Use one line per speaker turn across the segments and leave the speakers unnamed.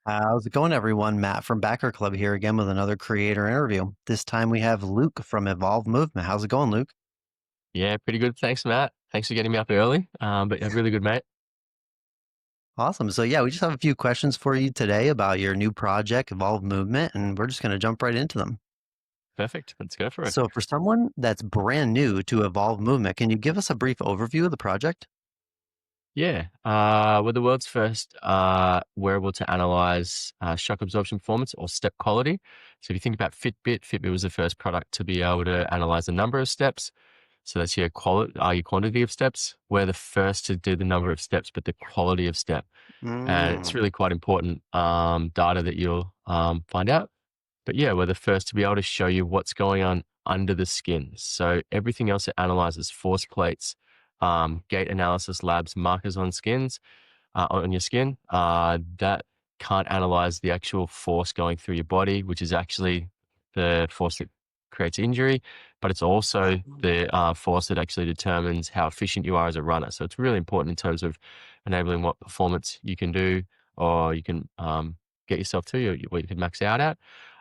How's it going, everyone? Matt from BackerClub here again with another creator interview. This time we have Luke from Evolve Movement. How's it going, Luke?
Yeah, pretty good. Thanks, Matt. Thanks for getting me up early. But yeah, really good, mate.
Awesome. So, yeah, we just have a few questions for you today about your new project, Evolve Movement, and we're just going to jump right into them.
Perfect. Let's go for it.
So, for someone that's brand new to Evolve Movement, can you give us a brief overview of the project?
Yeah. We're the world's first wearable to analyze shock absorption performance or step quality. So if you think about Fitbit was the first product to be able to analyze the number of steps. So that's your your quantity of steps. We're the first to do the number of steps, but the quality of step. And it's
Mm,
really quite important data that you'll find out. But yeah, we're the first to be able to show you what's going on under the skin. So everything else it analyzes, force plates, gait analysis labs, markers on skins, on your skin, that can't analyze the actual force going through your body, which is actually the force that creates injury, but it's also the force that actually determines how efficient you are as a runner. So it's really important in terms of enabling what performance you can do or you can get yourself to, or what you can max out at.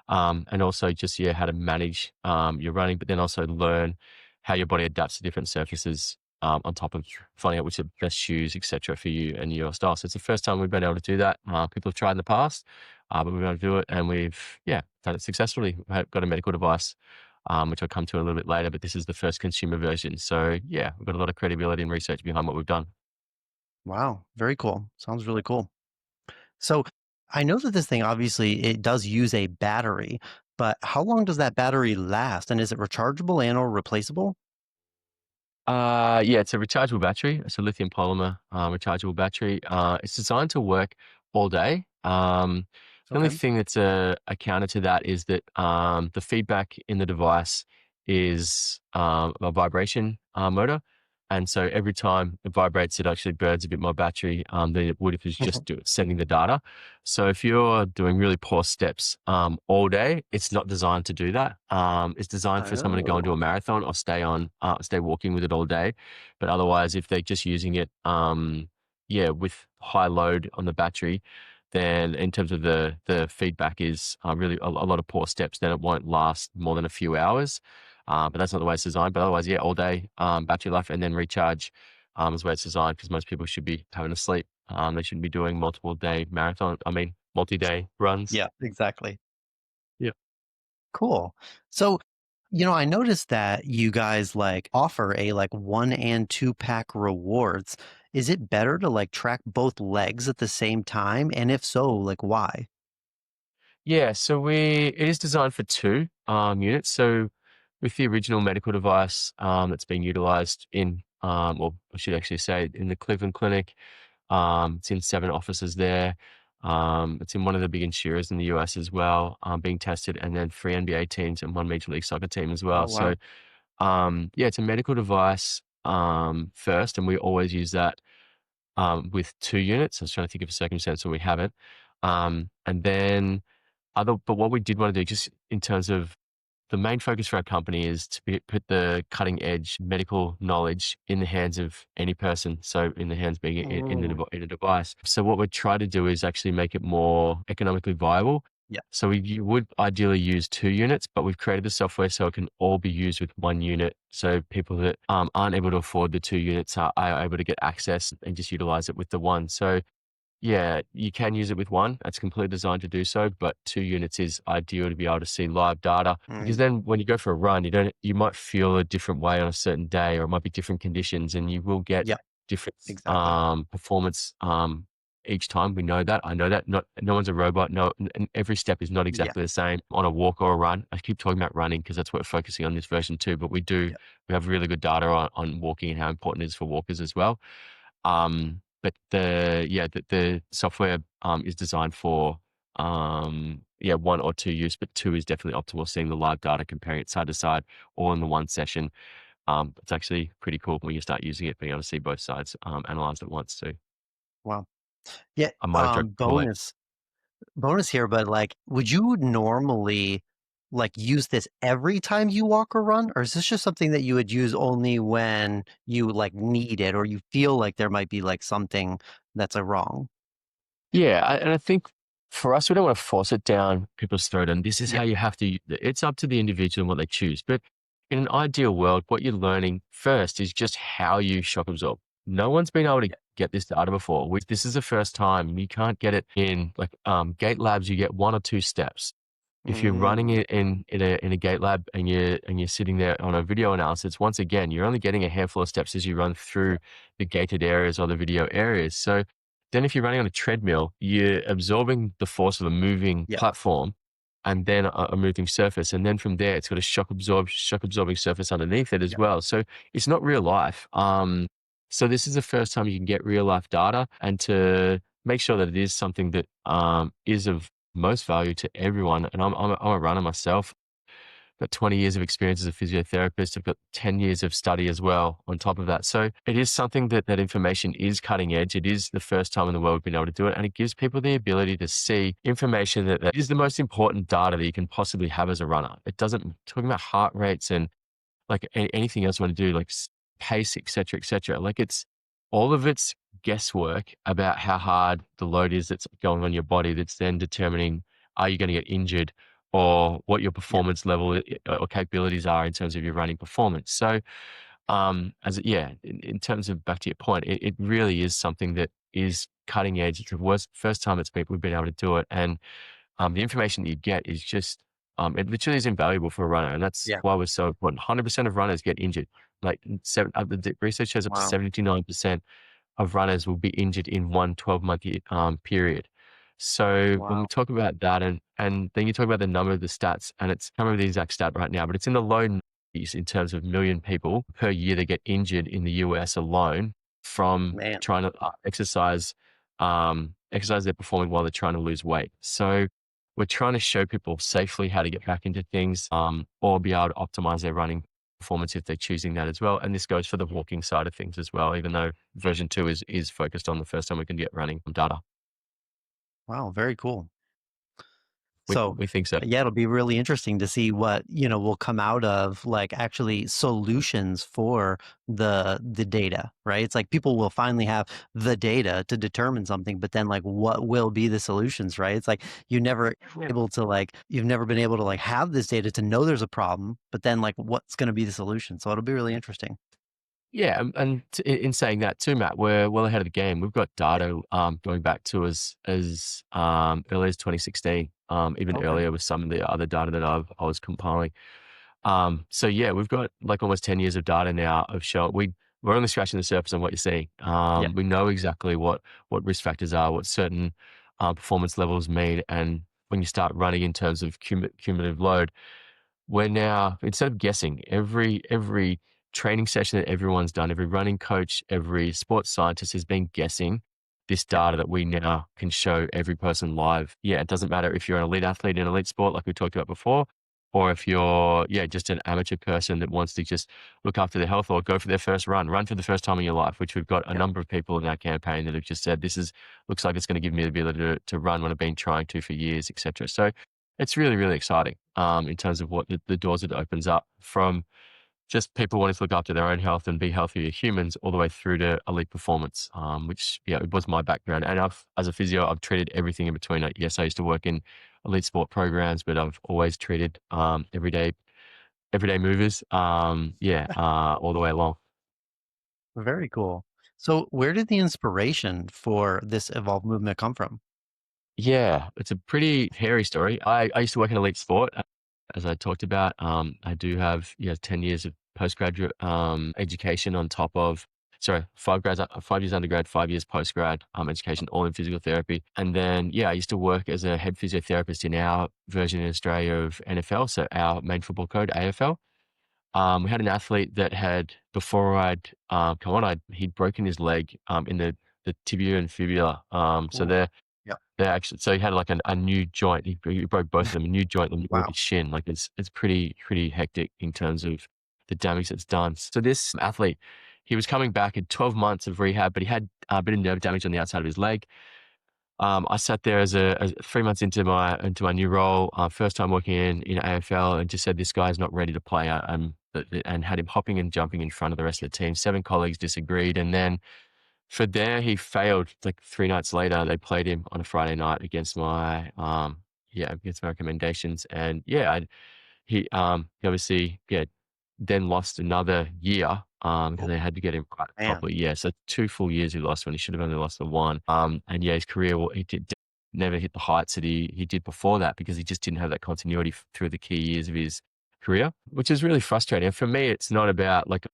And also just, yeah, how to manage your running, but then also learn how your body adapts to different surfaces on top of finding out which are the best shoes, etc., for you and your style. So it's the first time we've been able to do that. People have tried in the past, but we've been able to do it, and we've done it successfully. We've got a medical device, which I'll come to a little bit later, but this is the first consumer version. So yeah, we've got a lot of credibility and research behind what we've done.
wow, very cool. Sounds really cool. So, I know that this thing obviously it does use a battery, but how long does that battery last? And is it rechargeable and or replaceable?
Yeah, it's a rechargeable battery. It's a lithium polymer rechargeable battery. It's designed to work all day. The only
Okay.
thing that's a counter to that is that the feedback in the device is a vibration motor. And so every time it vibrates, it actually burns a bit more battery than it would if it's just sending the data. So if you're doing really poor steps all day, it's not designed to do that. It's designed for someone to go into
Oh.
a marathon or stay walking with it all day. But otherwise, if they're just using it, with high load on the battery, then in terms of the feedback is really a lot of poor steps. Then it won't last more than a few hours. But that's not the way it's designed. But otherwise, yeah, all day battery life and then recharge is the way it's designed, because most people should be having a sleep. They shouldn't be doing multi-day runs.
Yeah, exactly.
Yeah.
Cool. So, I noticed that you guys like offer a like 1 and 2 pack rewards. Is it better to like track both legs at the same time? And if so, like why?
Yeah, so it is designed for two units. So with the original medical device that's being utilized or I should actually say in the Cleveland Clinic, it's in 7 offices there. It's in one of the big insurers in the US as well, being tested, and then 3 NBA teams and 1 Major League Soccer team as well.
Oh,
So
wow.
yeah, it's a medical device first, and we always use that with 2 units. I was trying to think of a circumstance where we haven't. And then but what we did want to do, just in terms of the main focus for our company, is to put the cutting edge medical knowledge in the hands of any person. So in the hands being
Mm.
in a device. So what we're trying to do is actually make it more economically viable.
Yeah.
So you would ideally use 2 units, but we've created the software so it can all be used with 1 unit. So people that aren't able to afford the 2 units are able to get access and just utilize it with the one. So yeah, you can use it with 1. That's completely designed to do so, but 2 units is ideal to be able to see live data, because
Mm.
then when you go for a run, you might feel a different way on a certain day, or it might be different conditions, and you will get
Yeah,
different
exactly.
performance each time. We know that. I know that. No one's a robot. No, and every step is not
Yeah.
exactly the same on a walk or a run. I keep talking about running because that's what we're focusing on this version too, but
Yeah.
we have really good data on walking and how important it is for walkers as well. But the software is designed for 1 or 2 use, but 2 is definitely optimal. Seeing the live data, comparing it side to side, all in the 1 session. It's actually pretty cool when you start using it, being able to see both sides analyzed at once too.
Wow. Yeah.
I might have drunk Kool-Aid.
Bonus here, but like, would you normally like use this every time you walk or run, or is this just something that you would use only when you like need it, or you feel like there might be like something that's a wrong?
Yeah, and I think for us, we don't want to force it down people's throat. And this is
Yeah.
how you have to, it's up to the individual and what they choose. But in an ideal world, what you're learning first is just how you shock absorb. No one's been able to
Yeah.
get this data before. This is the first time. You can't get it in like gate labs. You get 1 or 2 steps. If you're running
Mm,
it in a gate lab and you're sitting there on a video analysis, once again, you're only getting a handful of steps as you run through the gated areas or the video areas. So then if you're running on a treadmill, you're absorbing the force of a moving
yeah.
platform and then a moving surface. And then from there, it's got a shock absorbing surface underneath it as
Yeah.
well. So it's not real life. So this is the first time you can get real life data, and to make sure that it is something that is of most value to everyone. And I'm a runner myself. Got 20 years of experience as a physiotherapist. I've got 10 years of study as well on top of that. So it is something that information is cutting edge. It is the first time in the world we've been able to do it. And it gives people the ability to see information that is the most important data that you can possibly have as a runner. It doesn't, talking about heart rates and like anything else you want to do, like pace, et cetera, et cetera. Like it's all of it's guesswork about how hard the load is that's going on your body that's then determining, are you going to get injured, or what your
Yeah.
performance level or capabilities are in terms of your running performance. So, in terms of back to your point, it really is something that is cutting edge. It's the first time we've been able to do it. And the information that you get is just, it literally is invaluable for a runner. And that's
Yeah.
why we're so important. 100% of runners get injured. Like the research shows up to
Wow.
79% of runners will be injured in one 12-month period. So when we
Wow.
talk about that, and then you talk about the number of the stats, and it's, I can't remember the exact stat right now, but it's in the low 90s in terms of million people per year that get injured in the US alone from
Man.
trying to exercise they're performing while they're trying to lose weight. So we're trying to show people safely how to get back into things, or be able to optimize their running performance if they're choosing that as well. And this goes for the walking side of things as well, even though version 2 is focused on the first time we can get running data.
Wow. Very cool.
We,
So,
we think so.
yeah, it'll be really interesting to see what, will come out of like actually solutions for the data, right? It's like people will finally have the data to determine something, but then like what will be the solutions, right? It's like you've never been able to like have this data to know there's a problem, but then like what's going to be the solution? So it'll be really interesting.
Yeah, and in saying that too, Matt, we're well ahead of the game. We've got data going back to as early as 2016, even
Okay.
earlier with some of the other data that I was compiling. So yeah, we've got like almost 10 years of data now of we're only scratching the surface on what you're seeing.
Yeah.
We know exactly what risk factors are, what certain performance levels mean, and when you start running in terms of cumulative load, we're now, instead of guessing, every training session that everyone's done, every running coach, every sports scientist has been guessing this
Yeah.
data that we now can show every person live. Yeah, it doesn't matter if you're an elite athlete in elite sport, like we talked about before, or if you're, just an amateur person that wants to just look after their health or go for their first run for the first time in your life, which we've got a
Yeah.
number of people in our campaign that have just said, looks like it's going to give me the ability to run when I've been trying to for years, etc. So it's really, really exciting in terms of what the doors it opens up, from just people wanting to look after their own health and be healthier humans all the way through to elite performance, which, it was my background. And as a physio, I've treated everything in between. Yes, I used to work in elite sport programs, but I've always treated everyday movers, all the way along.
Very cool. So where did the inspiration for this evolved movement come from?
Yeah, it's a pretty hairy story. I used to work in elite sport, as I talked about. I do have 10 years of postgraduate education on top of, sorry, 5 years undergrad, 5 years postgrad education, all in physical therapy. And then, I used to work as a head physiotherapist in our version in Australia of NFL, so our main football code, AFL. We had an athlete that had, before I'd come on, he'd broken his leg in the tibia and fibula. So
Ooh. Yeah.
they're actually, so he had like a new joint. He broke both of them, a new joint in the middle of
Wow.
his shin. Like it's pretty hectic in terms of the damage that's done. So this athlete, he was coming back in 12 months of rehab, but he had a bit of nerve damage on the outside of his leg. I sat there as 3 months into my new role, first time working in AFL, and just said, this guy's not ready to play. And had him hopping and jumping in front of the rest of the team. 7 colleagues disagreed, and then For there, he failed like 3 nights later. They played him on a Friday night against against my recommendations. And yeah, he obviously, yeah, then lost another year, because
Oh,
they had to get him right
man.
properly. Yeah, so 2 full years he lost when he should have only lost the 1. And yeah, his career, well, he did never hit the heights that he did before that because he just didn't have that continuity through the key years of his career, which is really frustrating. And for me, it's not about like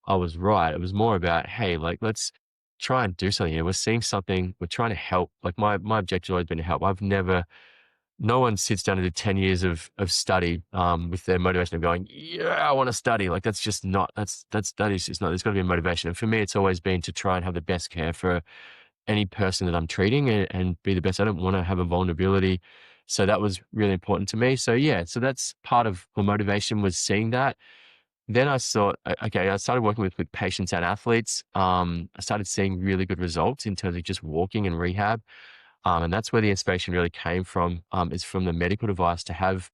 I was right. It was more about, hey, like let's try and do something here. We're seeing something. We're trying to help. Like my objective has always been to help. No one sits down and do 10 years of study, with their motivation of going, yeah, I want to study. Like that's just not, that is just not, there's got to be a motivation. And for me, it's always been to try and have the best care for any person that I'm treating and be the best. I don't want to have a vulnerability. So that was really important to me. So yeah, so that's part of the motivation, was seeing that. Then I thought, okay, I started working with patients and athletes. I started seeing really good results in terms of just walking and rehab. And that's where the inspiration really came from, is from the medical device to have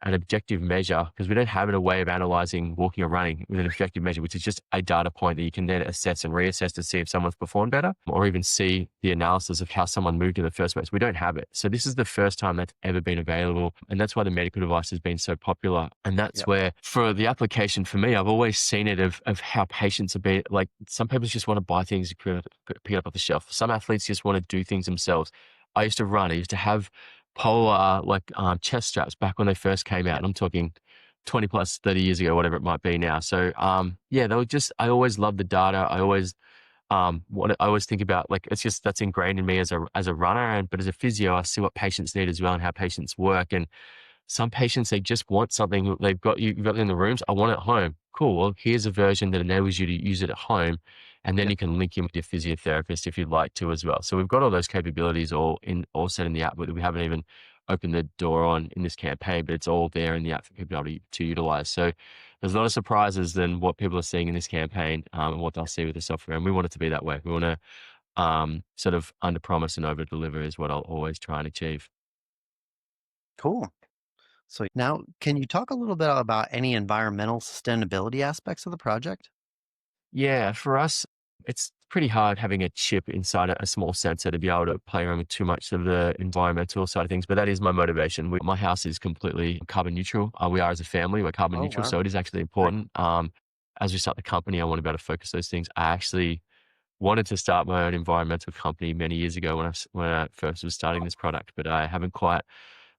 an objective measure, because we don't have a way of analyzing walking or running with an objective measure, which is just a data point that you can then assess and reassess to see if someone's performed better, or even see the analysis of how someone moved in the first place. We don't have it. So this is the first time that's ever been available. And that's why the medical device has been so popular. And that's
Yep.
where, for the application for me, I've always seen it of how patients are being, like some people just want to buy things, pick it up off the shelf. Some athletes just want to do things themselves. I used to run. I used to have polar chest straps back when they first came out.
Yep.
And I'm talking 20 plus 30 years ago, whatever it might be now. So yeah, they were just, I always loved the data. I always think about, like, it's just, that's ingrained in me as a runner, and but as a physio, I see what patients need as well and how patients work. And some patients, they just want something. You've got it in the rooms. I want it at home. Cool. Well, here's a version that enables you to use it at home. And then
Yep.
you can link in with your physiotherapist if you'd like to as well. So we've got all those capabilities all set in the app, but we haven't even opened the door on in this campaign, but it's all there in the app for people to utilize. So there's a lot of surprises than what people are seeing in this campaign, and what they'll see with the software. And we want it to be that way. We want to sort of under promise and over deliver is what I'll always try and achieve.
Cool. So now, can you talk a little bit about any environmental sustainability aspects of the project?
Yeah, for us, it's pretty hard having a chip inside a small sensor to be able to play around with too much of the environmental side of things. But that is my motivation. My house is completely carbon neutral. We are, as a family, we're carbon
Oh,
neutral.
wow.
So it is actually
Great.
important. As we start the company, I want to be able to focus those things. I actually wanted to start my own environmental company many years ago when I first was starting this product, but I haven't quite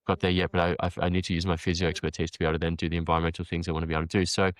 got there yet. But I need to use my physio expertise to be able to then do the environmental things I want to be able to do. So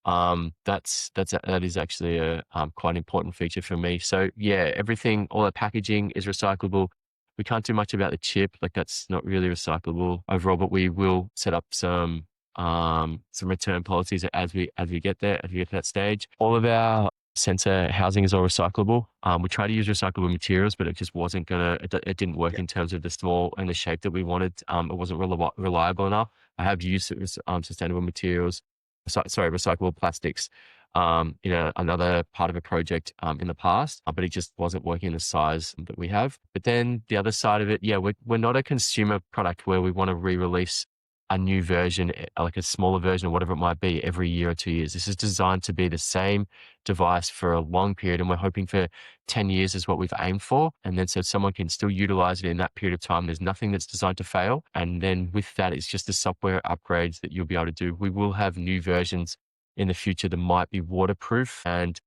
that is actually a quite an important feature for me. So yeah, everything, all the packaging is recyclable. We can't do much about the chip, like that's not really recyclable overall, but we will set up some return policies as we get there, as we get to that stage. All of our sensor housing is all recyclable. We tried to use recyclable materials, but it just wasn't it didn't work
Yep.
in terms of the small and the shape that we wanted. It wasn't reliable enough. I have used sustainable materials, recyclable plastics, another part of a project in the past, but it just wasn't working in the size that we have. But then the other side of it, yeah, we're not a consumer product where we want to re-release a new version, like a smaller version or whatever it might be, every year or 2 years. This is designed to be the same device for a long period, and we're hoping for 10 years is what we've aimed for. And then so someone can still utilize it in that period of time. There's nothing that's designed to fail. And then with that, it's just the software upgrades that you'll be able to do. We will have new versions in the future that might be waterproof, and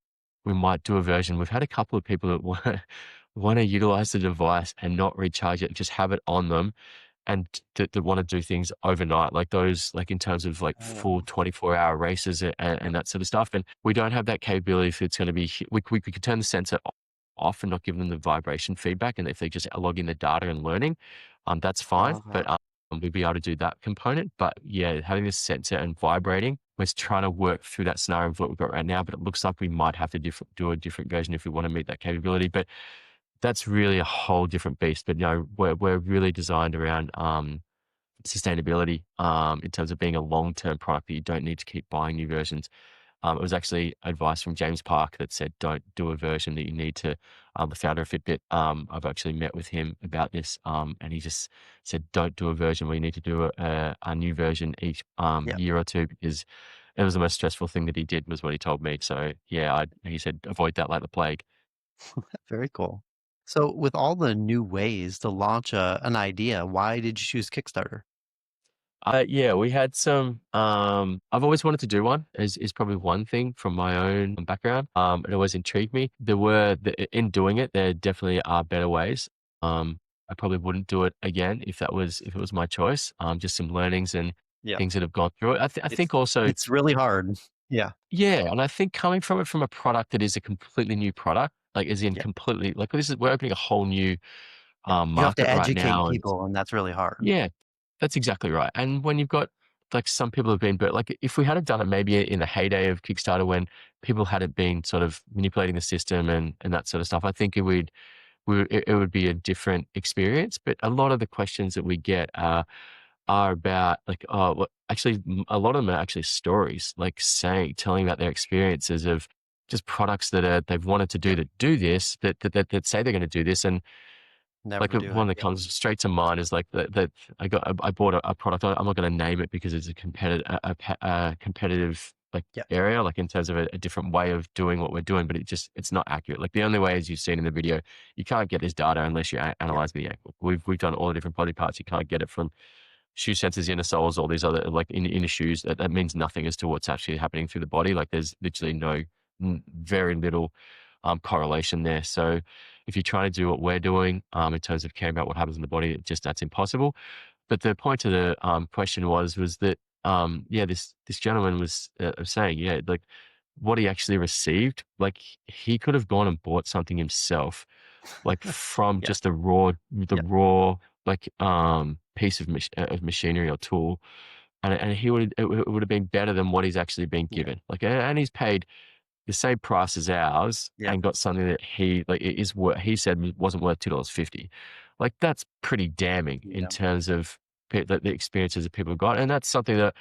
we might do a version. We've had a couple of people that want to utilize the device and not recharge it, just have it on them, and that want to do things overnight, like those, like in terms of like full
Oh,
24-hour races
yep.
and that sort of stuff. And we don't have that capability if it's going to be, we could turn the sensor off and not give them the vibration feedback. And if they just log in the data and learning, that's fine. But
Uh-huh.
we'd be able to do that component. But yeah, having this sensor and vibrating, we're trying to work through that scenario of what we've got right now. But it looks like we might have to do a different version if we want to meet that capability. But that's really a whole different beast. But no, we're really designed around sustainability, in terms of being a long-term product that you don't need to keep buying new versions. It was actually advice from James Park that said, don't do a version that you need to, the founder of Fitbit. I've actually met with him about this, and he just said, don't do a version where you need to do a new version each
Yep.
year or two, because it was the most stressful thing that he did, was what he told me. So yeah, he said, avoid that like the plague.
Very cool. So, with all the new ways to launch an idea, why did you choose Kickstarter?
Yeah, we had some. I've always wanted to do one. Is probably one thing from my own background. It always intrigued me. In doing it, there definitely are better ways. I probably wouldn't do it again if it was my choice. Just some learnings and
Yeah.
things that have gone through it. I
It's
think also,
it's really hard. Yeah.
yeah, and I think coming from it from a product that is a completely new product, like as in
Yeah.
completely like this is we're opening a whole new
Yeah. You have to
market right
educate
now, and
people, and that's really hard.
yeah, that's exactly right. And when you've got like some people have been, but like if we had have done it maybe in the heyday of Kickstarter when people hadn't been sort of manipulating the system and that sort of stuff, I think it would be a different experience. But a lot of the questions that we get are about like, oh, well, actually, a lot of them are actually stories, like telling about their experiences of just products they've wanted to
Yeah.
do that do this, that say they're going to do this, and like
Never do it.
one that
Yeah.
comes straight to mind is like that I bought a product. I'm not going to name it because it's a competitive like
Yeah.
area, like in terms of a different way of doing what we're doing, but it's not accurate. Like the only way, as you've seen in the video, you can't get this data unless you
Yeah.
analyze the ankle. We've done all the different body parts. You can't get it from shoe sensors, inner soles, all these other like inner shoes. That means nothing as to what's actually happening through the body. Like there's literally very little correlation there. So if you're trying to do what we're doing in terms of caring about what happens in the body, that's impossible. But the point of the question was that yeah, this gentleman was saying, yeah, like what he actually received, like he could have gone and bought something himself, like from
Yeah.
just the
Yeah.
raw like piece of machinery or tool, and it would have been better than what he's actually been
Yeah.
given. Like, and he's paid the same price as ours
Yeah.
and got something that he like is what he said wasn't worth $2.50. Like that's pretty damning in
Yeah.
terms of the experiences that people have got, and that's something that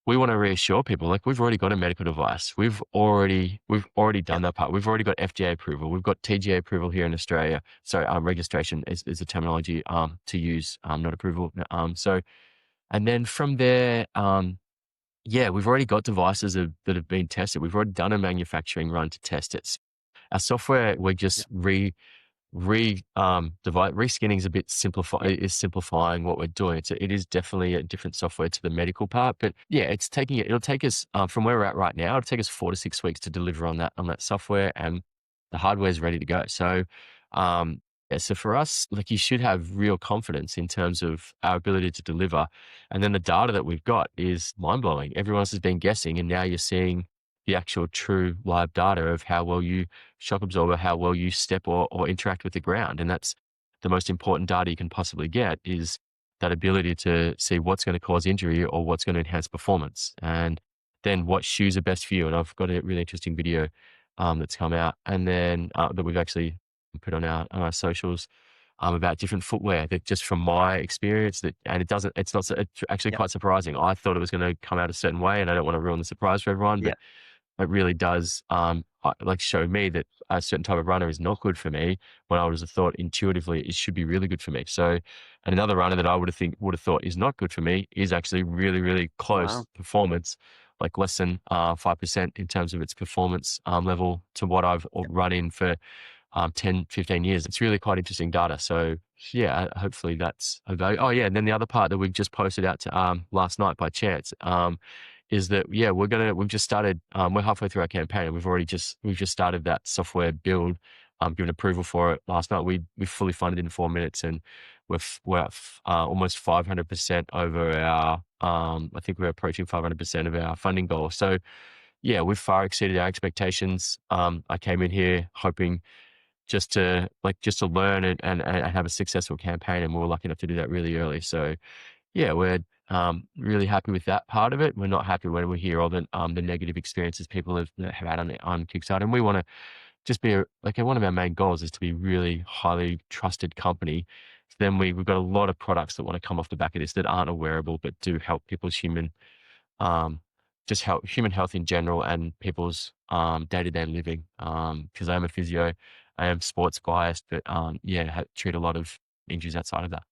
we want to reassure people. Like we've already got a medical device. We've already
Yeah.
done that part. We've already got FDA approval. We've got TGA approval here in Australia. So registration is the terminology to use, not approval. So and then from there, yeah, we've already got devices that have been tested. We've already done a manufacturing run to test it. Our software, we're
Yeah.
just reskinning is a bit
Yeah.
simplifying what we're doing. So it is definitely a different software to the medical part, but yeah, it'll take us from where we're at right now. It'll take us 4 to 6 weeks to deliver on that software, and the hardware is ready to go. So, yeah, so for us, like you should have real confidence in terms of our ability to deliver. And then the data that we've got is mind blowing. Everyone else has been guessing, and now you're seeing the actual true live data of how well you shock absorber, how well you step or interact with the ground. And that's the most important data you can possibly get is that ability to see what's going to cause injury or what's going to enhance performance. And then what shoes are best for you. And I've got a really interesting video that's come out and then that we've actually put on our socials about different footwear that just from my experience that, and it's not, it's actually
Yeah.
quite surprising. I thought it was going to come out a certain way and I don't want to ruin the surprise for everyone,
Yeah.
but it really does like show me that a certain type of runner is not good for me when I would have thought intuitively it should be really good for me. So, and another runner that I would have thought is not good for me is actually really, really close
Wow.
performance, like less than 5% in terms of its performance level to what I've
Yeah.
run in for 10, 15 years. It's really quite interesting data. So yeah, hopefully that's a value. Oh yeah. And then the other part that we've just posted out to last night by chance is that, yeah, we've just started, we're halfway through our campaign and we've just started that software build, given approval for it last night. We fully funded in 4 minutes and we're at, almost 500% over our, I think we're approaching 500% of our funding goal. So yeah, we've far exceeded our expectations. I came in here hoping just to learn and have a successful campaign. And we were lucky enough to do that really early. So yeah, we're really happy with that part of it. We're not happy when we hear all the negative experiences people have had on Kickstarter. And we want to just be like one of our main goals is to be really highly trusted company. So then we've got a lot of products that want to come off the back of this that aren't a wearable, but do help people's um, just help human health in general and people's day-to-day living. Because I am a physio, I am sports biased, but yeah, treat a lot of injuries outside of that.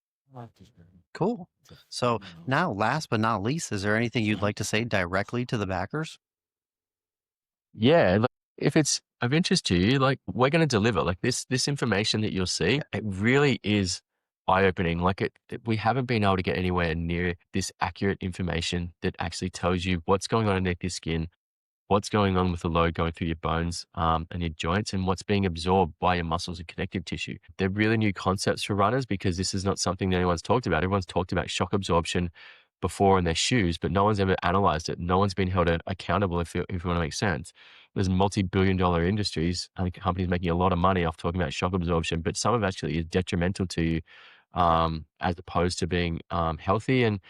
Cool. So now, last but not least, is there anything you'd like to say directly to the backers?
Yeah, look, if it's of interest to you, like we're going to deliver like this information that you'll see. It really is eye opening. Like we haven't been able to get anywhere near this accurate information that actually tells you what's going on underneath your skin, what's going on with the load going through your bones and your joints, and what's being absorbed by your muscles and connective tissue. They're really new concepts for runners because this is not something that anyone's talked about. Everyone's talked about shock absorption before in their shoes, but no one's ever analyzed it. No one's been held accountable if you want to make sense. There's multi-billion-dollar industries and companies making a lot of money off talking about shock absorption, but some of actually is detrimental to you as opposed to being healthy. And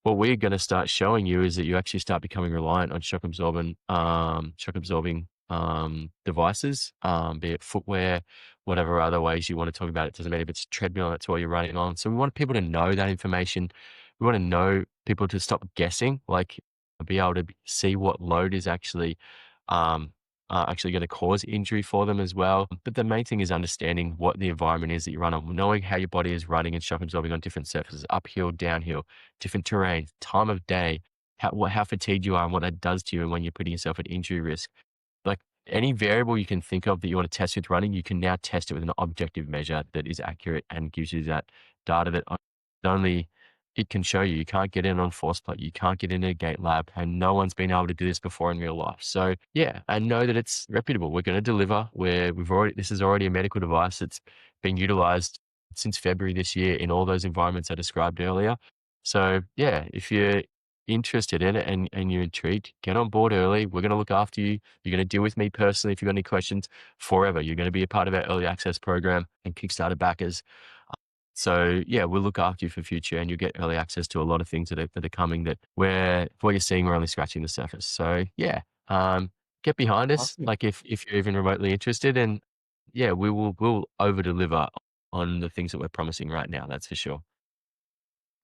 what we're going to start showing you is that you actually start becoming reliant on shock absorbing devices, be it footwear, whatever other ways you want to talk about it. Doesn't matter if it's a treadmill, that's what you're running on. So we want people to know that information. We want to know people to stop guessing, like be able to see what load is um, actually going to cause injury for them as well. But the main thing is understanding what the environment is that you run on, knowing how your body is running and shock absorbing on different surfaces, uphill, downhill, different terrain, time of day, how fatigued you are and what that does to you and when you're putting yourself at injury risk. Like any variable you can think of that you want to test with running, you can now test it with an objective measure that is accurate and gives you that data that only it can show you. You can't get in on force plate. You can't get into a gate lab, and no one's been able to do this before in real life. So yeah, and know that it's reputable. We're going to deliver. This is already a medical device that's been utilized since February this year in all those environments I described earlier. So yeah, if you're interested in it and you're intrigued, get on board early. We're going to look after you. You're going to deal with me personally if you've got any questions forever. You're going to be a part of our early access program and Kickstarter backers. So yeah, we'll look after you for future and you'll get early access to a lot of things that are coming that what you're seeing, we're only scratching the surface. So yeah, get behind us.
Awesome.
Like if you're even remotely interested and yeah, we'll over deliver on the things that we're promising right now. That's for sure.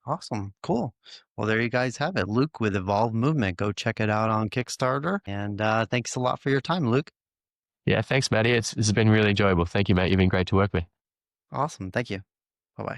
Awesome. Cool. Well, there you guys have it. Luke with Evolve Movement. Go check it out on Kickstarter. And thanks a lot for your time, Luke.
Yeah. Thanks, Maddie. This has been really enjoyable. Thank you, mate. You've been great to work with.
Awesome. Thank you. Bye bye.